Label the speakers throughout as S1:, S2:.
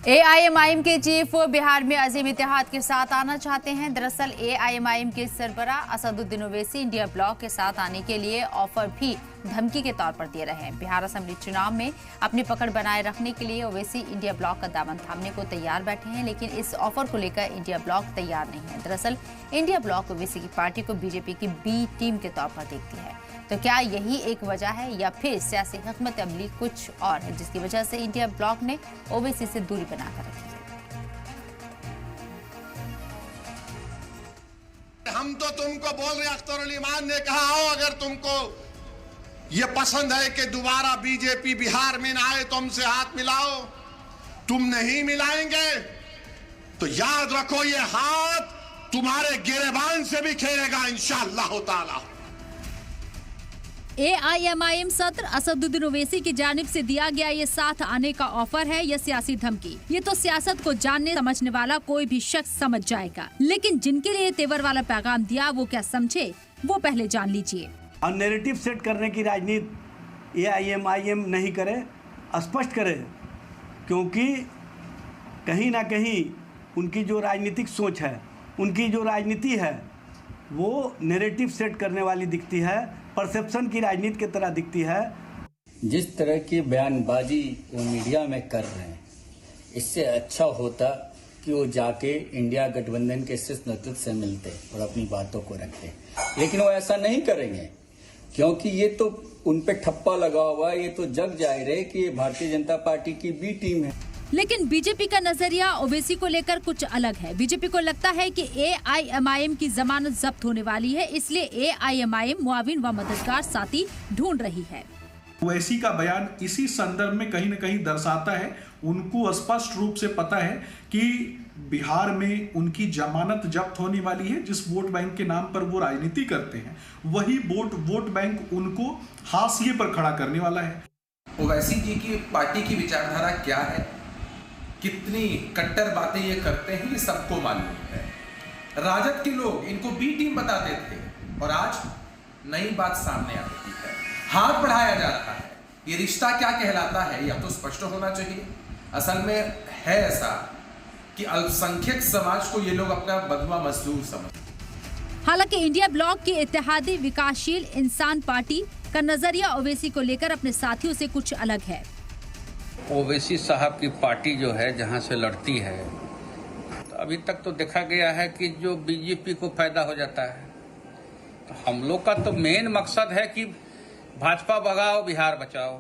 S1: AIMIM के chief Bihar में अजीम इत्तेहाद के साथ आना चाहते हैं। दरअसल एआईएमआईएम के सरबराह असदुद्दीन ओवैसी इंडिया ब्लॉक के साथ आने के लिए ऑफर भी धमकी के तौर पर दे रहे हैं। बिहार असेंबली चुनाव में अपनी पकड़ बनाए रखने के लिए ओवैसी इंडिया ब्लॉक का दामन थामने को तैयार बैठे हैं, लेकिन इस ऑफर को लेकर इंडिया ब्लॉक तैयार नहीं है। दरअसल इंडिया ब्लॉक ओवैसी की पार्टी को बीजेपी की बी टीम के तौर पर देखती है। तो क्या यही एक वजह है या फिर सियासी हिकमत अमली कुछ और है, जिसकी वजह से इंडिया ब्लॉक ने ओवैसी से दूरी बनाकर रखी है?
S2: हम तो तुमको बोल रहे, अख्तरुल ईमान ने कहा हो अगर तुमको ये पसंद है कि दोबारा बीजेपी बिहार में ना आए तो हमसे हाथ मिलाओ। तुम नहीं मिलाएंगे तो याद रखो ये हाथ तुम्हारे गिरेबान से भी खेलेगा इंशाअल्लाह ताला।
S3: एआईएमआईएम सत्र असदुद्दीन ओवैसी की जानिब से दिया गया ये साथ आने का ऑफर है या सियासी धमकी, ये तो सियासत को जानने समझने वाला कोई भी शख्स समझ जाएगा। लेकिन जिनके लिए तेवर वाला पैगाम दिया वो क्या समझे, वो पहले जान लीजिए।
S4: और नैरेटिव सेट करने की राजनीति एआईएमआईएम नहीं करे, स्पष्ट करे, क्योंकि कहीं ना कहीं उनकी जो राजनीतिक सोच है, उनकी जो राजनीति है वो नैरेटिव सेट करने वाली दिखती है, परसेप्शन की राजनीति की तरह दिखती है।
S5: जिस तरह की बयानबाजी वो मीडिया में कर रहे हैं, इससे अच्छा होता कि वो जाके इंडिया गठबंधन के शीर्ष नेतृत्व से मिलते और अपनी बातों को रखते, लेकिन वो ऐसा नहीं करेंगे क्योंकि ये तो उन पे ठप्पा लगा हुआ है। ये तो जग जाहिर है कि ये भारतीय जनता पार्टी की बी टीम है।
S3: लेकिन बीजेपी का नजरिया ओवैसी को लेकर कुछ अलग है। बीजेपी को लगता है कि एआईएमआईएम की जमानत जब्त होने वाली है, इसलिए एआईएमआईएम मुआविन व मददगार साथी ढूंढ रही है।
S6: ओवैसी का बयान इसी संदर्भ में कहीं न कहीं दर्शाता है, उनको स्पष्ट रूप से पता है कि बिहार में उनकी जमानत जब्त होने वाली है। जिस वोट बैंक के नाम पर वो राजनीति करते हैं, वही वोट बैंक उनको हाशिए पर खड़ा करने वाला है।
S7: ओवैसी जी की पार्टी की विचारधारा क्या है, कितनी कट्टर बातें ये करते हैं, ये सबको मालूम है। राजद के लोग इनको बी टीम बताते थे और आज नई बात सामने आ रही है, हाथ बढ़ाया जा रहा है। ये रिश्ता क्या कहलाता है यह तो स्पष्ट होना चाहिए। असल में है ऐसा कि अल्पसंख्यक समाज को ये लोग अपना बदवा मजदूर समझते।
S3: हालांकि इंडिया ब्लॉक की इत्तेहादी विकासशील इंसान पार्टी का नजरिया ओवैसी को लेकर अपने साथियों से कुछ अलग है।
S8: ओवैसी साहब की पार्टी जो है जहां से लड़ती है, तो अभी तक तो देखा गया है कि जो बीजेपी को फायदा हो जाता है। तो हम लोग का तो मेन मकसद है कि भाजपा भगाओ बिहार बचाओ,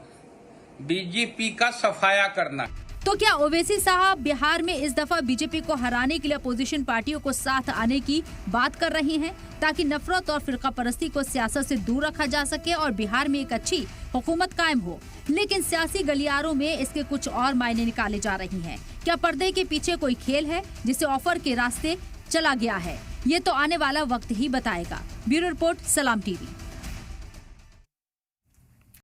S8: बीजेपी का सफाया करना।
S3: तो क्या ओवैसी साहब बिहार में इस दफा बीजेपी को हराने के लिए अपोजिशन पार्टियों को साथ आने की बात कर रही हैं, ताकि नफरत और फिरका परस्ती को सियासत से दूर रखा जा सके और बिहार में एक अच्छी हुकूमत कायम हो? लेकिन सियासी गलियारों में इसके कुछ और मायने निकाले जा रही हैं। क्या पर्दे के पीछे कोई खेल है जिसे ऑफर के रास्ते चला गया है? ये तो आने वाला वक्त ही बताएगा। ब्यूरो रिपोर्ट, सलाम टीवी।